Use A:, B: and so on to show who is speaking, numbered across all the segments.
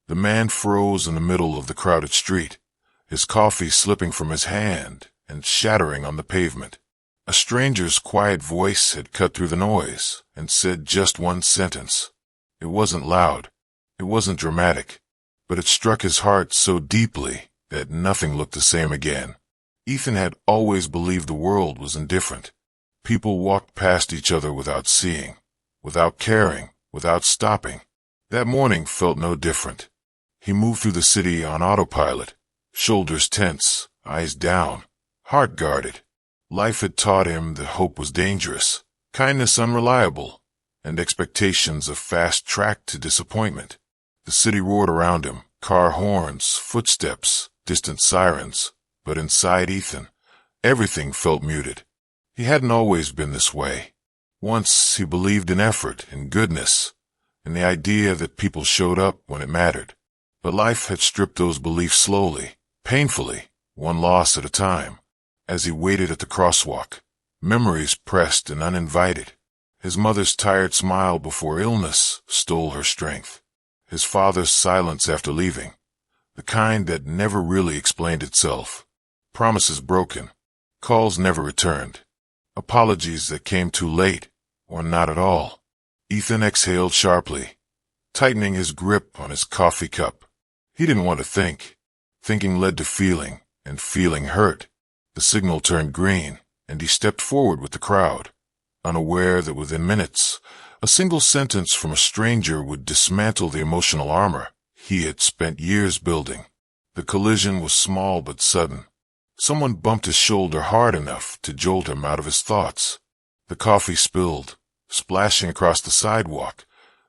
A: The man froze in the middle of the crowded street, his coffee slipping from his hand and shattering on the pavement. A stranger's quiet voice had cut through the noise and said just one sentence. It wasn't loud, it wasn't dramatic, but it struck his heart so deeply that nothing looked the same again. Ethan had always believed the world was indifferent. People walked past each other without seeing, without caring, without stopping. That morning felt no different. He moved through the city on autopilot, shoulders tense, eyes down, heart guarded. Life had taught him that hope was dangerous, kindness unreliable, and expectations a fast track to disappointment. The city roared around him, car horns, footsteps, distant sirens, but inside Ethan, everything felt muted. He hadn't always been this way. Once he believed in effort, in goodness, in the idea that people showed up when it mattered. But life had stripped those beliefs slowly, painfully, one loss at a time. As he waited at the crosswalk, memories pressed and uninvited. His mother's tired smile before illness stole her strength. His father's silence after leaving, the kind that never really explained itself. Promises broken, calls never returned, apologies that came too late, or not at all. Ethan exhaled sharply, tightening his grip on his coffee cup. He didn't want to think. Thinking led to feeling, and feeling hurt. The signal turned green, and he stepped forward with the crowd, unaware that within minutes, a single sentence from a stranger would dismantle the emotional armor he had spent years building. The collision was small but sudden. Someone bumped his shoulder hard enough to jolt him out of his thoughts. The coffee spilled, splashing across the sidewalk,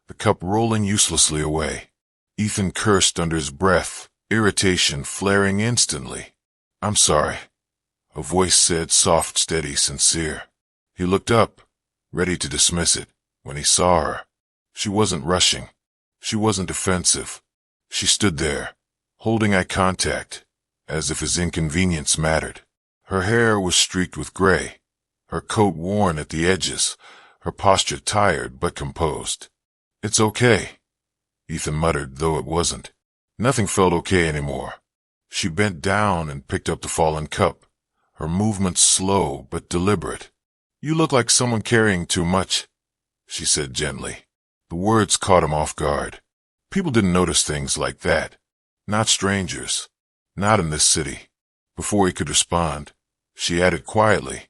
A: the cup rolling uselessly away. Ethan cursed under his breath, irritation flaring instantly. "I'm sorry," a voice said, soft, steady, sincere. He looked up, ready to dismiss it, when he saw her. She wasn't rushing. She wasn't defensive. She stood there, holding eye contact, as if his inconvenience mattered. Her hair was streaked with gray, her coat worn at the edges, her posture tired but composed. "It's okay," Ethan muttered, though it wasn't. Nothing felt okay anymore. She bent down and picked up the fallen cup, her movements slow but deliberate. "You look like someone carrying too much," she said gently. The words caught him off guard. People didn't notice things like that. Not strangers. Not in this city. Before he could respond, she added quietly,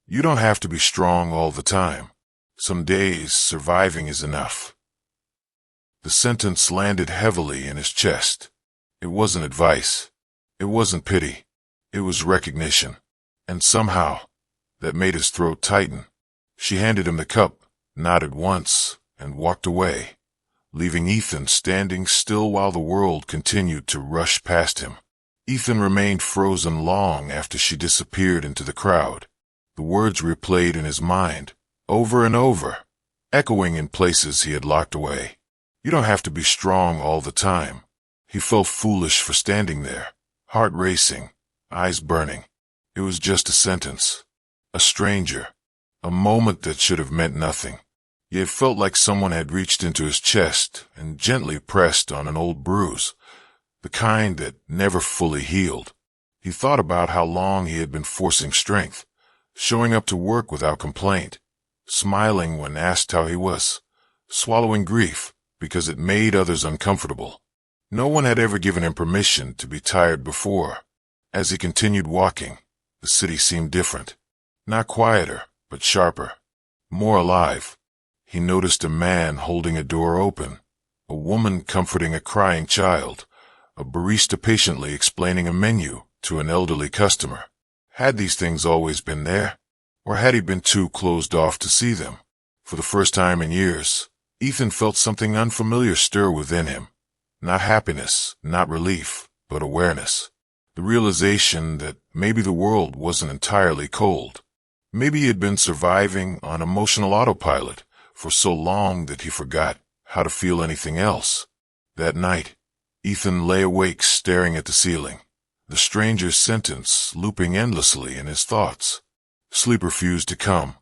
A: "You don't have to be strong all the time. Some days surviving is enough." The sentence landed heavily in his chest. It wasn't advice. It wasn't pity. It was recognition. And somehow, that made his throat tighten. She handed him the cup, nodded once, and walked away, leaving Ethan standing still while the world continued to rush past him. Ethan remained frozen long after she disappeared into the crowd. The words replayed in his mind, over and over, echoing in places he had locked away. "You don't have to be strong all the time." He felt foolish for standing there, heart racing, eyes burning. It was just a sentence. A stranger. A moment that should have meant nothing. Yet it felt like someone had reached into his chest and gently pressed on an old bruise, the kind that never fully healed. He thought about how long he had been forcing strength, showing up to work without complaint, smiling when asked how he was, swallowing grief because it made others uncomfortable. No one had ever given him permission to be tired before. As he continued walking, the city seemed different. Not quieter, but sharper, more alive. He noticed a man holding a door open, a woman comforting a crying child, a barista patiently explaining a menu to an elderly customer. Had these things always been there? Or had he been too closed off to see them? For the first time in years, Ethan felt something unfamiliar stir within him. Not happiness, not relief, but awareness. The realization that maybe the world wasn't entirely cold. Maybe he had been surviving on emotional autopilot for so long that he forgot how to feel anything else. That night, Ethan lay awake staring at the ceiling, the stranger's sentence looping endlessly in his thoughts. Sleep refused to come.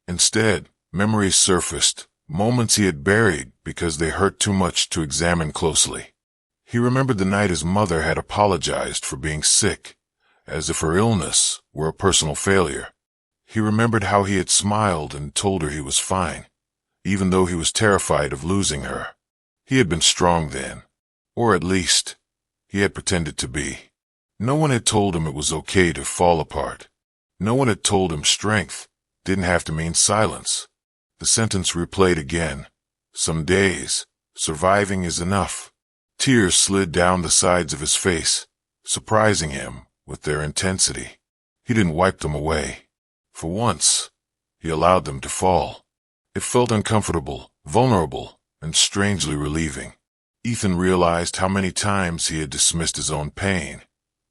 A: Instead, memories surfaced, moments he had buried because they hurt too much to examine closely. He remembered the night his mother had apologized for being sick, as if her illness were a personal failure. He remembered how he had smiled and told her he was fine, even though he was terrified of losing her. He had been strong then, or at least, he had pretended to be. No one had told him it was okay to fall apart. No one had told him strength didn't have to mean silence. The sentence replayed again. Some days, surviving is enough. Tears slid down the sides of his face, surprising him with their intensity. He didn't wipe them away. For once, he allowed them to fall. It felt uncomfortable, vulnerable, and strangely relieving. Ethan realized how many times he had dismissed his own pain,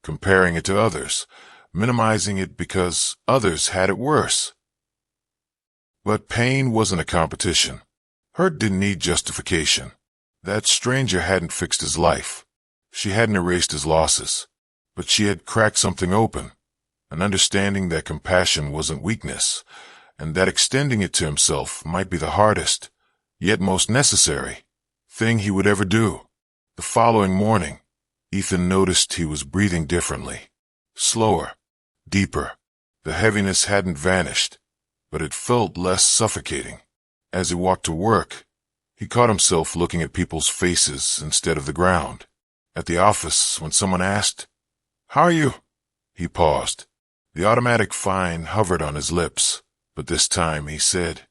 A: comparing it to others, minimizing it because others had it worse. But pain wasn't a competition. Hurt didn't need justification. That stranger hadn't fixed his life. She hadn't erased his losses. But she had cracked something open, an understanding that compassion wasn't weakness, and that extending it to himself might be the hardest, yet most necessary, thing he would ever do. The following morning, Ethan noticed he was breathing differently. Slower, deeper. The heaviness hadn't vanished, but it felt less suffocating. As he walked to work, he caught himself looking at people's faces instead of the ground. At the office, when someone asked, "How are you?" he paused. The automatic fine hovered on his lips, but this time he said,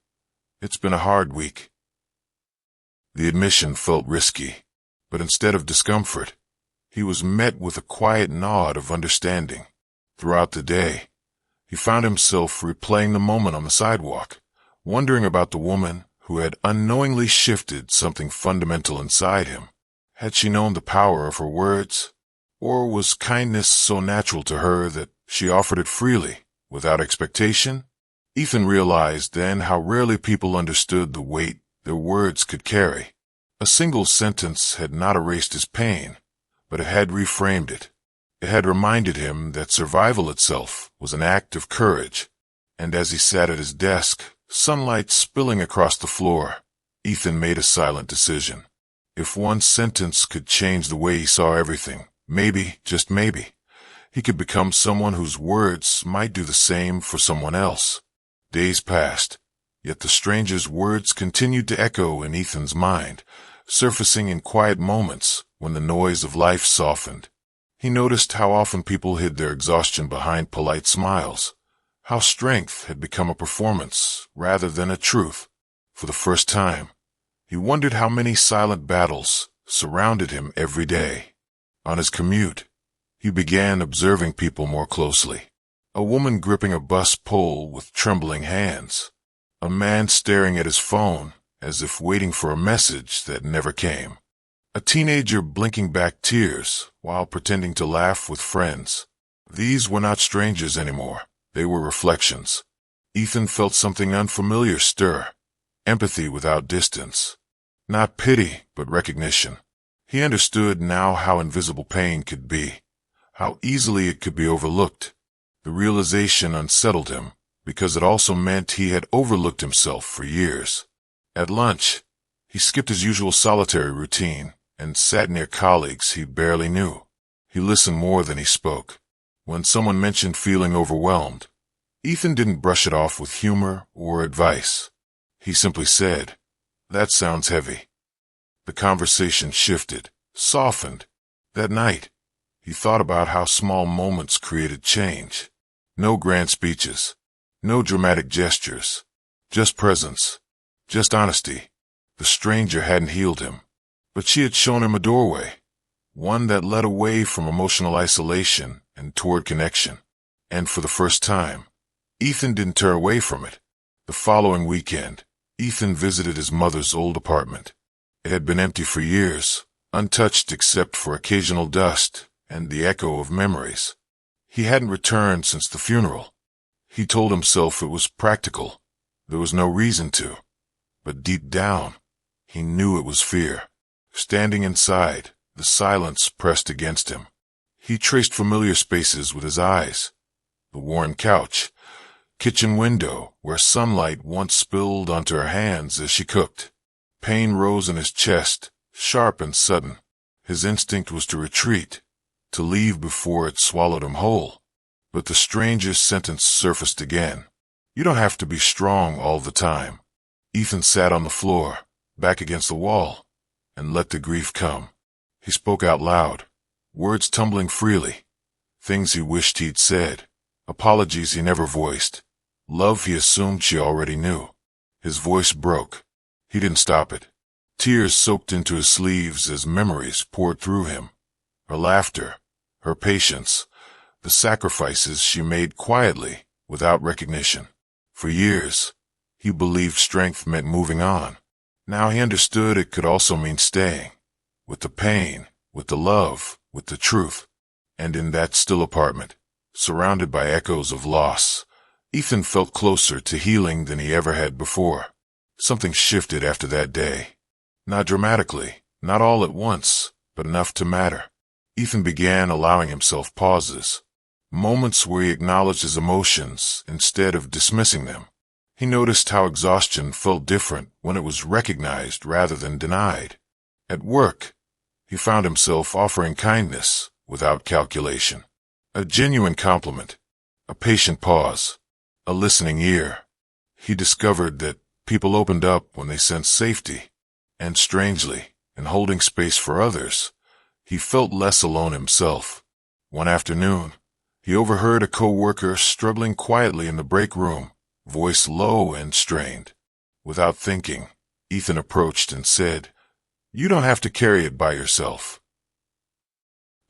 A: "It's been a hard week." The admission felt risky, but instead of discomfort, he was met with a quiet nod of understanding. Throughout the day, he found himself replaying the moment on the sidewalk, wondering about the woman who had unknowingly shifted something fundamental inside him. Had she known the power of her words? Or was kindness so natural to her that she offered it freely, without expectation? Ethan realized then how rarely people understood the weight their words could carry. A single sentence had not erased his pain, but it had reframed it. It had reminded him that survival itself was an act of courage. And as he sat at his desk, sunlight spilling across the floor, Ethan made a silent decision. If one sentence could change the way he saw everything, maybe, just maybe, he could become someone whose words might do the same for someone else. Days passed, yet the stranger's words continued to echo in Ethan's mind, surfacing in quiet moments when the noise of life softened. He noticed how often people hid their exhaustion behind polite smiles, how strength had become a performance rather than a truth. For the first time, he wondered how many silent battles surrounded him every day. On his commute, he began observing people more closely. A woman gripping a bus pole with trembling hands. A man staring at his phone as if waiting for a message that never came. A teenager blinking back tears while pretending to laugh with friends. These were not strangers anymore. They were reflections. Ethan felt something unfamiliar stir. Empathy without distance. Not pity, but recognition. He understood now how invisible pain could be, how easily it could be overlooked. The realization unsettled him, because it also meant he had overlooked himself for years. At lunch, he skipped his usual solitary routine and sat near colleagues he barely knew. He listened more than he spoke. When someone mentioned feeling overwhelmed, Ethan didn't brush it off with humor or advice. He simply said, "That sounds heavy." The conversation shifted, softened. That night, he thought about how small moments created change. No grand speeches, no dramatic gestures, just presence, just honesty. The stranger hadn't healed him, but she had shown him a doorway, one that led away from emotional isolation and toward connection. And for the first time, Ethan didn't turn away from it. The following weekend, Ethan visited his mother's old apartment. It had been empty for years, untouched except for occasional dust and the echo of memories. He hadn't returned since the funeral. He told himself it was practical. There was no reason to. But deep down, he knew it was fear. Standing inside, the silence pressed against him. He traced familiar spaces with his eyes. The worn couch, kitchen window where sunlight once spilled onto her hands as she cooked. Pain rose in his chest, sharp and sudden. His instinct was to retreat, to leave before it swallowed him whole. But the stranger's sentence surfaced again. You don't have to be strong all the time. Ethan sat on the floor, back against the wall, and let the grief come. He spoke out loud, words tumbling freely, things he wished he'd said, apologies he never voiced, love he assumed she already knew. His voice broke. He didn't stop it. Tears soaked into his sleeves as memories poured through him. Her laughter, her patience, the sacrifices she made quietly, without recognition. For years, he believed strength meant moving on. Now he understood it could also mean staying, with the pain, with the love, with the truth. And in that still apartment, surrounded by echoes of loss, Ethan felt closer to healing than he ever had before. Something shifted after that day. Not dramatically, not all at once, but enough to matter. Ethan began allowing himself pauses, moments where he acknowledged his emotions instead of dismissing them. He noticed how exhaustion felt different when it was recognized rather than denied. At work, he found himself offering kindness without calculation. A genuine compliment, a patient pause, a listening ear. He discovered that people opened up when they sensed safety. And strangely, in holding space for others, he felt less alone himself. One afternoon, he overheard a co-worker struggling quietly in the break room, voice low and strained. Without thinking, Ethan approached and said, "You don't have to carry it by yourself."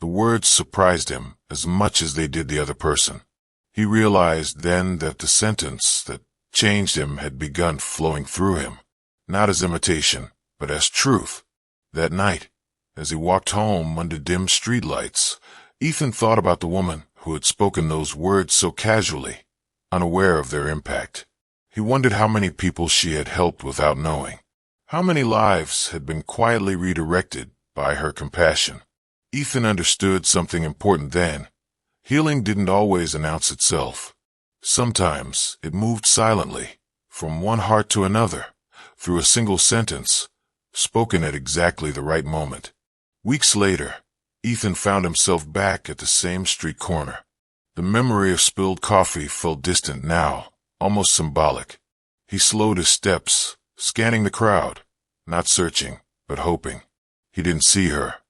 A: The words surprised him as much as they did the other person. He realized then that the sentence that changed him had begun flowing through him, not as imitation, but as truth. That night, as he walked home under dim streetlights, Ethan thought about the woman who had spoken those words so casually, unaware of their impact. He wondered how many people she had helped without knowing. How many lives had been quietly redirected by her compassion. Ethan understood something important then. Healing didn't always announce itself. Sometimes it moved silently, from one heart to another, through a single sentence, spoken at exactly the right moment. Weeks later, Ethan found himself back at the same street corner. The memory of spilled coffee felt distant now, almost symbolic. He slowed his steps, scanning the crowd, not searching, but hoping. He didn't see her.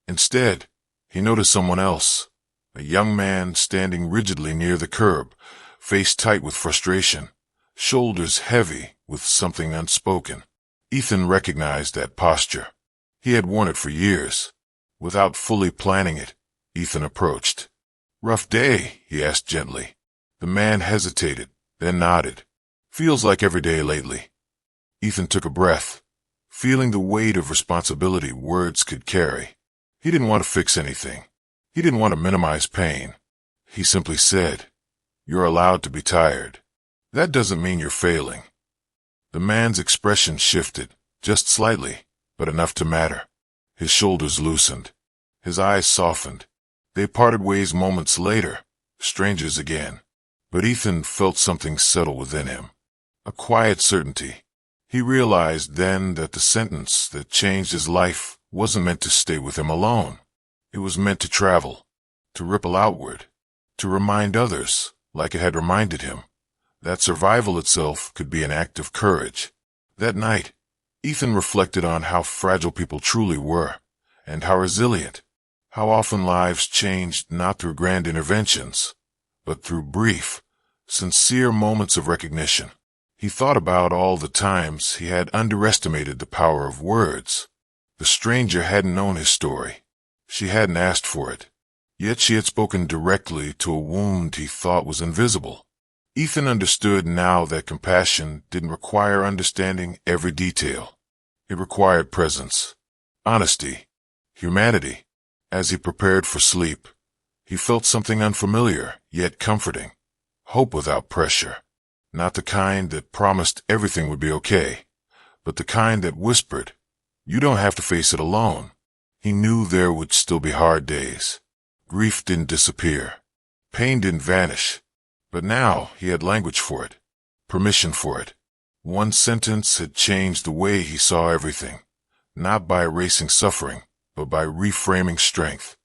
A: Instead, he noticed someone else, a young man standing rigidly near the curb, face tight with frustration, shoulders heavy with something unspoken. Ethan recognized that posture. He had worn it for years. Without fully planning it, Ethan approached. "Rough day?" he asked gently. The man hesitated, then nodded. "Feels like every day lately." Ethan took a breath, feeling the weight of responsibility words could carry. He didn't want to fix anything. He didn't want to minimize pain. He simply said, "You're allowed to be tired. That doesn't mean you're failing." The man's expression shifted, just slightly, but enough to matter. His shoulders loosened. His eyes softened. They parted ways moments later, strangers again. But Ethan felt something settle within him. A quiet certainty. He realized then that the sentence that changed his life wasn't meant to stay with him alone. It was meant to travel, to ripple outward, to remind others, like it had reminded him, that survival itself could be an act of courage. That night, Ethan reflected on how fragile people truly were, and how resilient, how often lives changed not through grand interventions, but through brief, sincere moments of recognition. He thought about all the times he had underestimated the power of words. The stranger hadn't known his story. She hadn't asked for it. Yet she had spoken directly to a wound he thought was invisible. Ethan understood now that compassion didn't require understanding every detail. It required presence, honesty, humanity. As he prepared for sleep, he felt something unfamiliar, yet comforting. Hope without pressure. Not the kind that promised everything would be okay, but the kind that whispered, "You don't have to face it alone." He knew there would still be hard days. Grief didn't disappear. Pain didn't vanish. But now he had language for it, permission for it. One sentence had changed the way he saw everything, not by erasing suffering, but by reframing strength.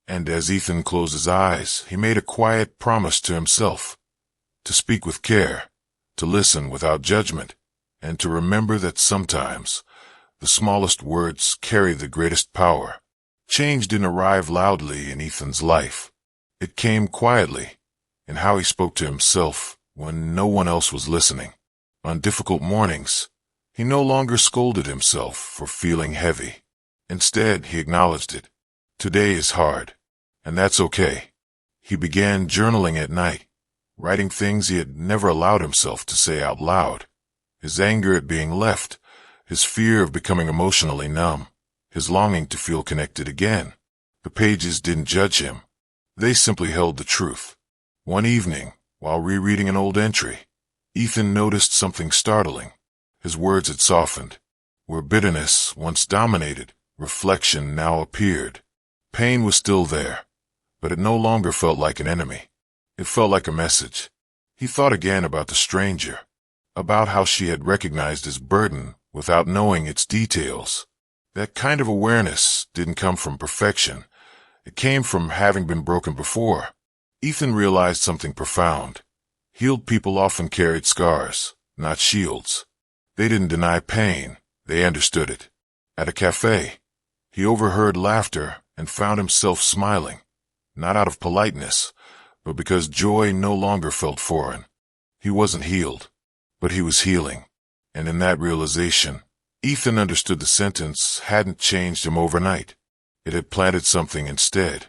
A: And as Ethan closed his eyes, he made a quiet promise to himself to speak with care, to listen without judgment, and to remember that sometimes the smallest words carry the greatest power. Change didn't arrive loudly in Ethan's life. It came quietly, in how he spoke to himself when no one else was listening. On difficult mornings, he no longer scolded himself for feeling heavy. Instead, he acknowledged it. Today is hard, and that's okay. He began journaling at night, writing things he had never allowed himself to say out loud. His anger at being left, his fear of becoming emotionally numb, his longing to feel connected again. The pages didn't judge him. They simply held the truth. One evening, while rereading an old entry, Ethan noticed something startling. His words had softened. Where bitterness once dominated, reflection now appeared. Pain was still there, but it no longer felt like an enemy. It felt like a message. He thought again about the stranger, about how she had recognized his burden without knowing its details. That kind of awareness didn't come from perfection. It came from having been broken before. Ethan realized something profound. Healed people often carried scars, not shields. They didn't deny pain, they understood it. At a cafe, he overheard laughter and found himself smiling, not out of politeness, but because joy no longer felt foreign. He wasn't healed, but he was healing. And in that realization, Ethan understood the sentence hadn't changed him overnight. It had planted something instead,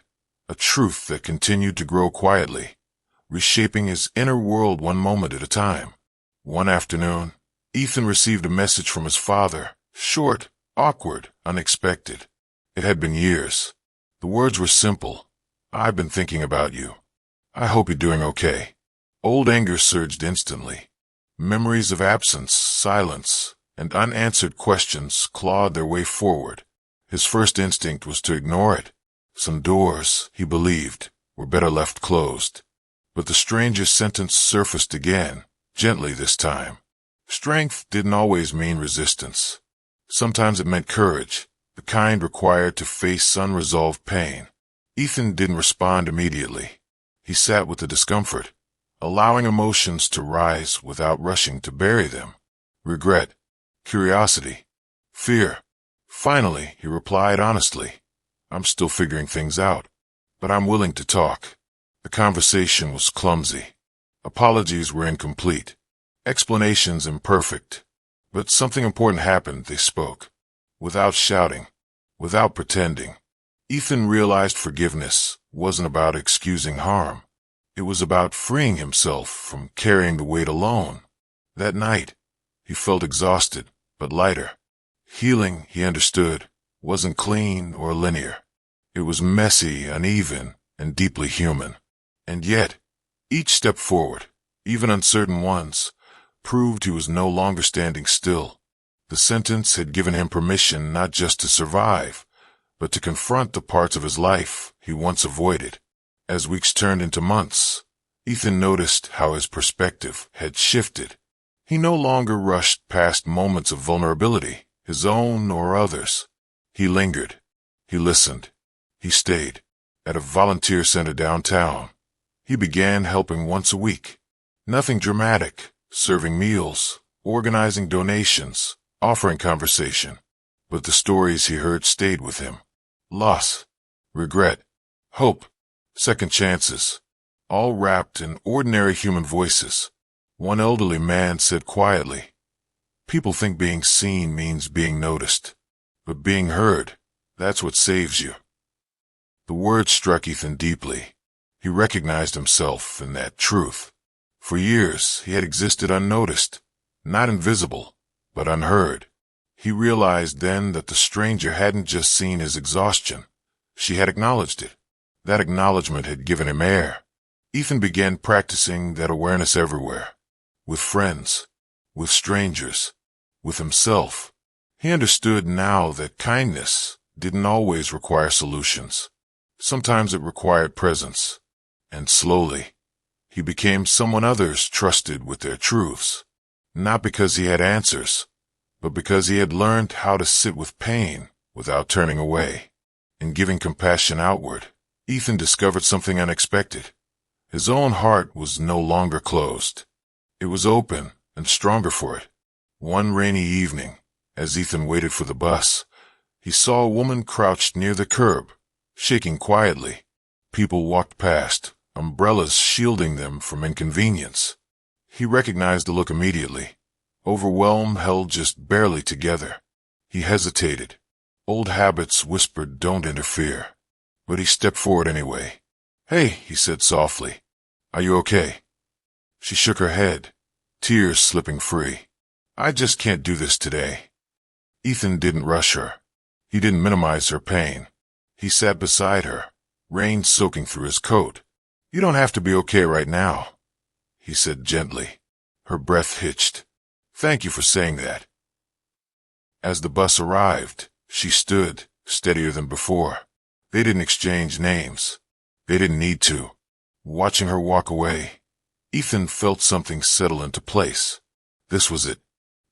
A: a truth that continued to grow quietly, reshaping his inner world one moment at a time. One afternoon, Ethan received a message from his father, short, awkward, unexpected. It had been years. The words were simple. "I've been thinking about you. I hope you're doing okay." Old anger surged instantly. Memories of absence, silence, and unanswered questions clawed their way forward. His first instinct was to ignore it. Some doors, he believed, were better left closed. But the stranger's sentence surfaced again, gently this time. Strength didn't always mean resistance. Sometimes it meant courage, the kind required to face unresolved pain. Ethan didn't respond immediately. He sat with the discomfort, allowing emotions to rise without rushing to bury them. Regret, curiosity, fear. Finally, he replied honestly, "I'm still figuring things out, but I'm willing to talk." The conversation was clumsy. Apologies were incomplete. Explanations imperfect. But something important happened. They spoke. Without shouting, without pretending. Ethan realized forgiveness wasn't about excusing harm. It was about freeing himself from carrying the weight alone. That night, he felt exhausted, but lighter. Healing, he understood, wasn't clean or linear. It was messy, uneven, and deeply human. And yet, each step forward, even uncertain ones, proved he was no longer standing still. The sentence had given him permission not just to survive, but to confront the parts of his life he once avoided. As weeks turned into months, Ethan noticed how his perspective had shifted. He no longer rushed past moments of vulnerability, his own or others. He lingered. He listened. He stayed. At a volunteer center downtown, he began helping once a week. Nothing dramatic, serving meals, organizing donations, offering conversation. But the stories he heard stayed with him. Loss, regret, hope, second chances, all wrapped in ordinary human voices. One elderly man said quietly, "People think being seen means being noticed, but being heard, that's what saves you." The words struck Ethan deeply. He recognized himself in that truth. For years, he had existed unnoticed, not invisible, but unheard. He realized then that the stranger hadn't just seen his exhaustion. She had acknowledged it. That acknowledgement had given him air. Ethan began practicing that awareness everywhere. With friends, with strangers, with himself. He understood now that kindness didn't always require solutions. Sometimes it required presence. And slowly, he became someone others trusted with their truths. Not because he had answers, but because he had learned how to sit with pain without turning away. In giving compassion outward, Ethan discovered something unexpected. His own heart was no longer closed. It was open and stronger for it. One rainy evening, as Ethan waited for the bus, he saw a woman crouched near the curb, shaking quietly. People walked past, umbrellas shielding them from inconvenience. He recognized the look immediately. Overwhelm held just barely together. He hesitated. Old habits whispered, "Don't interfere." But he stepped forward anyway. "Hey," he said softly. "Are you okay?" She shook her head, tears slipping free. "I just can't do this today." Ethan didn't rush her. He didn't minimize her pain. He sat beside her, rain soaking through his coat. "You don't have to be okay right now," he said gently. Her breath hitched. "Thank you for saying that." As the bus arrived, she stood, steadier than before. They didn't exchange names. They didn't need to. Watching her walk away, Ethan felt something settle into place. This was it.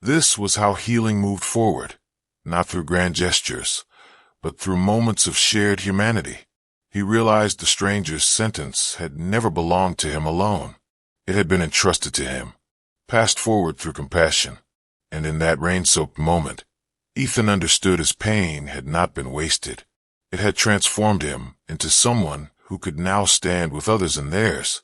A: This was how healing moved forward, not through grand gestures, but through moments of shared humanity. He realized the stranger's sentence had never belonged to him alone. It had been entrusted to him, passed forward through compassion. And in that rain-soaked moment, Ethan understood his pain had not been wasted. It had transformed him into someone who could now stand with others in theirs.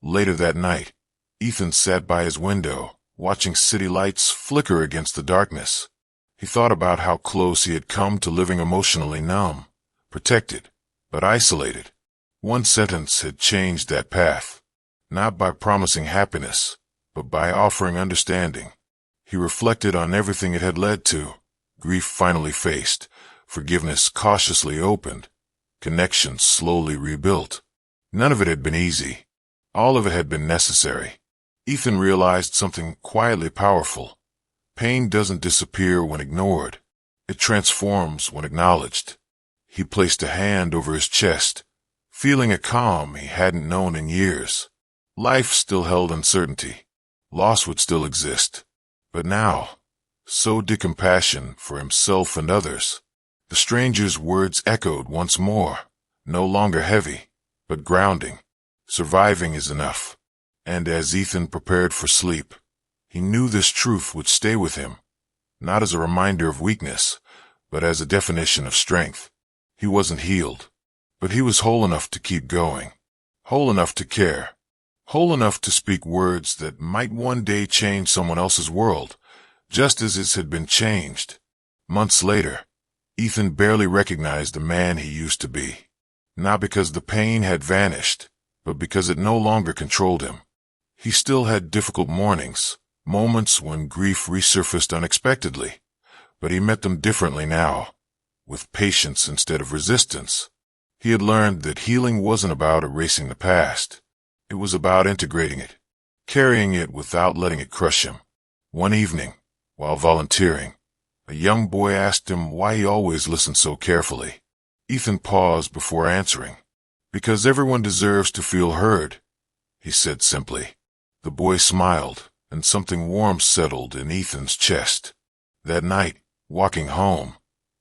A: Later that night, Ethan sat by his window, watching city lights flicker against the darkness. He thought about how close he had come to living emotionally numb, protected, but isolated. One sentence had changed that path, not by promising happiness, but by offering understanding. He reflected on everything it had led to: grief finally faced, forgiveness cautiously opened, connections slowly rebuilt. None of it had been easy. All of it had been necessary. Ethan realized something quietly powerful. Pain doesn't disappear when ignored. It transforms when acknowledged. He placed a hand over his chest, feeling a calm he hadn't known in years. Life still held uncertainty. Loss would still exist. But now, so did compassion for himself and others. The stranger's words echoed once more, no longer heavy, but grounding. Surviving is enough. And as Ethan prepared for sleep, he knew this truth would stay with him, not as a reminder of weakness, but as a definition of strength. He wasn't healed, but he was whole enough to keep going, whole enough to care, whole enough to speak words that might one day change someone else's world, just as his had been changed. Months later, Ethan barely recognized the man he used to be, not because the pain had vanished, but because it no longer controlled him. He still had difficult mornings, moments when grief resurfaced unexpectedly, but he met them differently now, with patience instead of resistance. He had learned that healing wasn't about erasing the past. It was about integrating it, carrying it without letting it crush him. One evening, while volunteering, a young boy asked him why he always listened so carefully. Ethan paused before answering. "Because everyone deserves to feel heard," he said simply. The boy smiled, and something warm settled in Ethan's chest. That night, walking home,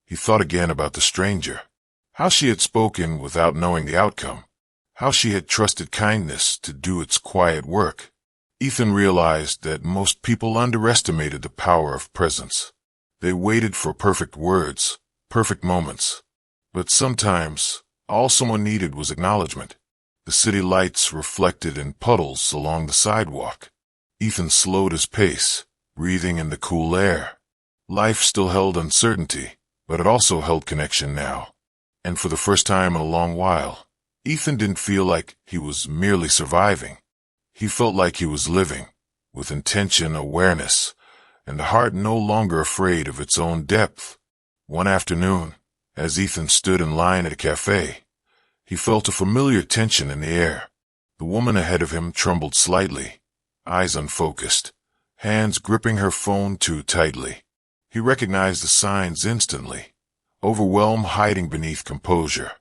A: he thought again about the stranger. How she had spoken without knowing the outcome. How she had trusted kindness to do its quiet work. Ethan realized that most people underestimated the power of presence. They waited for perfect words, perfect moments. But sometimes, all someone needed was acknowledgement. The city lights reflected in puddles along the sidewalk. Ethan slowed his pace, breathing in the cool air. Life still held uncertainty, but it also held connection now. And for the first time in a long while, Ethan didn't feel like he was merely surviving. He felt like he was living, with intention, awareness, and a heart no longer afraid of its own depth. One afternoon, as Ethan stood in line at a cafe, he felt a familiar tension in the air. The woman ahead of him trembled slightly, eyes unfocused, hands gripping her phone too tightly. He recognized the signs instantly, overwhelm hiding beneath composure.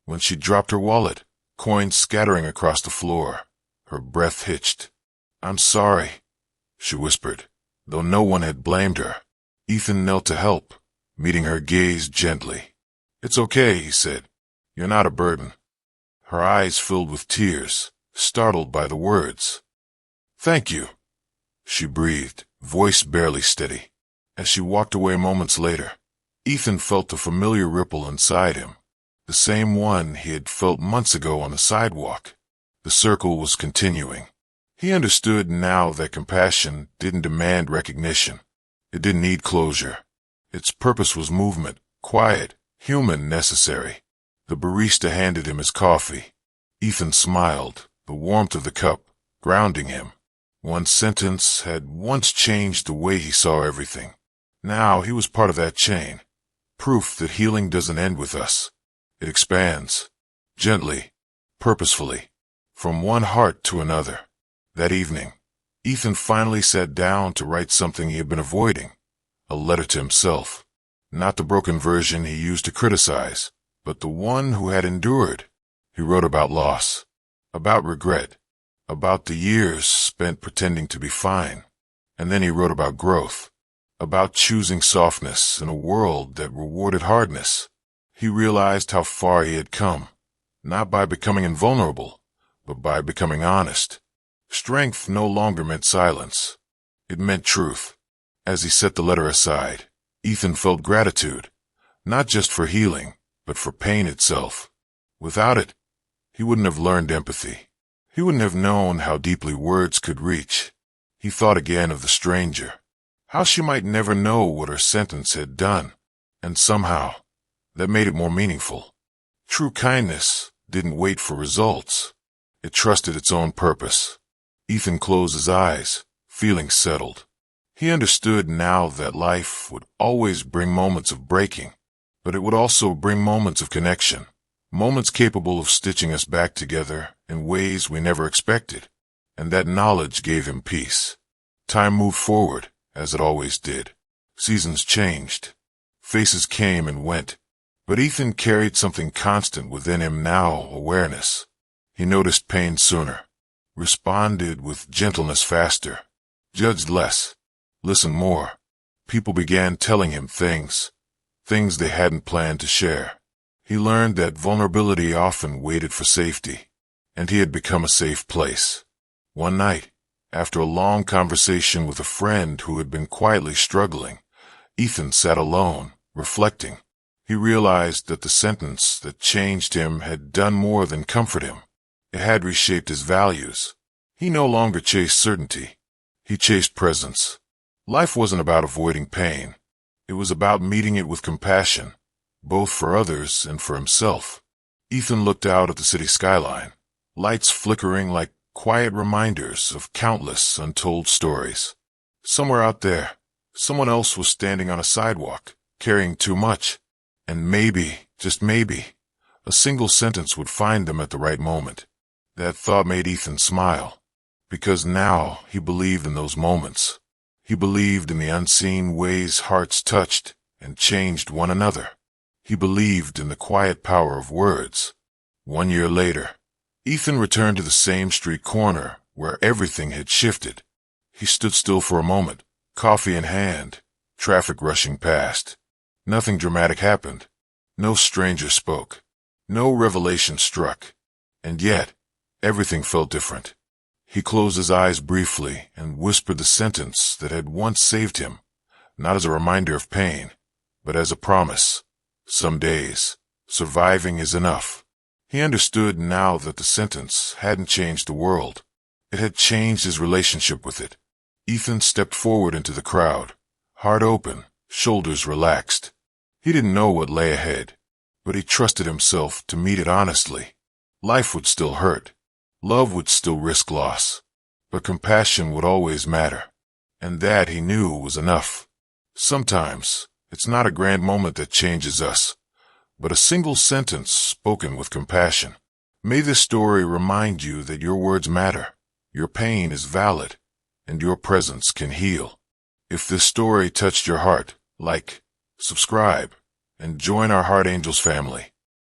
A: When she dropped her wallet, coins scattering across the floor, her breath hitched. "I'm sorry," she whispered, though no one had blamed her. Ethan knelt to help, meeting her gaze gently. "It's okay," he said. You're not a burden." Her eyes filled with tears, startled by the words. "Thank you," she breathed, voice barely steady. As she walked away moments later, Ethan felt the familiar ripple inside him, the same one he had felt months ago on the sidewalk. The circle was continuing. He understood now that compassion didn't demand recognition. It didn't need closure. Its purpose was movement, quiet, human, necessary. The barista handed him his coffee. Ethan smiled, the warmth of the cup grounding him. One sentence had once changed the way he saw everything. Now he was part of that chain. Proof that healing doesn't end with us. It expands, gently, purposefully, from one heart to another. That evening, Ethan finally sat down to write something he had been avoiding. A letter to himself. Not the broken version he used to criticize, but the one who had endured. He wrote about loss, about regret, about the years spent pretending to be fine. And then he wrote about growth, about choosing softness in a world that rewarded hardness. He realized how far he had come, not by becoming invulnerable, but by becoming honest. Strength no longer meant silence. It meant truth. As he set the letter aside, Ethan felt gratitude, not just for healing, but for pain itself. Without it, he wouldn't have learned empathy. He wouldn't have known how deeply words could reach. He thought again of the stranger, how she might never know what her sentence had done, and somehow, that made it more meaningful. True kindness didn't wait for results. It trusted its own purpose. Ethan closed his eyes, feeling settled. He understood now that life would always bring moments of breaking, but it would also bring moments of connection, moments capable of stitching us back together in ways we never expected, and that knowledge gave him peace. Time moved forward, as it always did. Seasons changed. Faces came and went, but Ethan carried something constant within him now, awareness. He noticed pain sooner, responded with gentleness faster, judged less, listened more. People began telling him things they hadn't planned to share. He learned that vulnerability often waited for safety, and he had become a safe place. One night, after a long conversation with a friend who had been quietly struggling, Ethan sat alone, reflecting. He realized that the sentence that changed him had done more than comfort him. It had reshaped his values. He no longer chased certainty. He chased presence. Life wasn't about avoiding pain. It was about meeting it with compassion, both for others and for himself. Ethan looked out at the city skyline, lights flickering like quiet reminders of countless untold stories. Somewhere out there, someone else was standing on a sidewalk, carrying too much, and maybe, just maybe, a single sentence would find them at the right moment. That thought made Ethan smile, because now he believed in those moments. He believed in the unseen ways hearts touched and changed one another. He believed in the quiet power of words. 1 year later, Ethan returned to the same street corner where everything had shifted. He stood still for a moment, coffee in hand, traffic rushing past. Nothing dramatic happened. No stranger spoke. No revelation struck. And yet, everything felt different. He closed his eyes briefly and whispered the sentence that had once saved him, not as a reminder of pain, but as a promise. Some days, surviving is enough. He understood now that the sentence hadn't changed the world. It had changed his relationship with it. Ethan stepped forward into the crowd, heart open, shoulders relaxed. He didn't know what lay ahead, but he trusted himself to meet it honestly. Life would still hurt. Love would still risk loss, but compassion would always matter, and that he knew was enough. Sometimes, it's not a grand moment that changes us, but a single sentence spoken with compassion. May this story remind you that your words matter, your pain is valid, and your presence can heal. If this story touched your heart, like, subscribe, and join our Heart Angels family.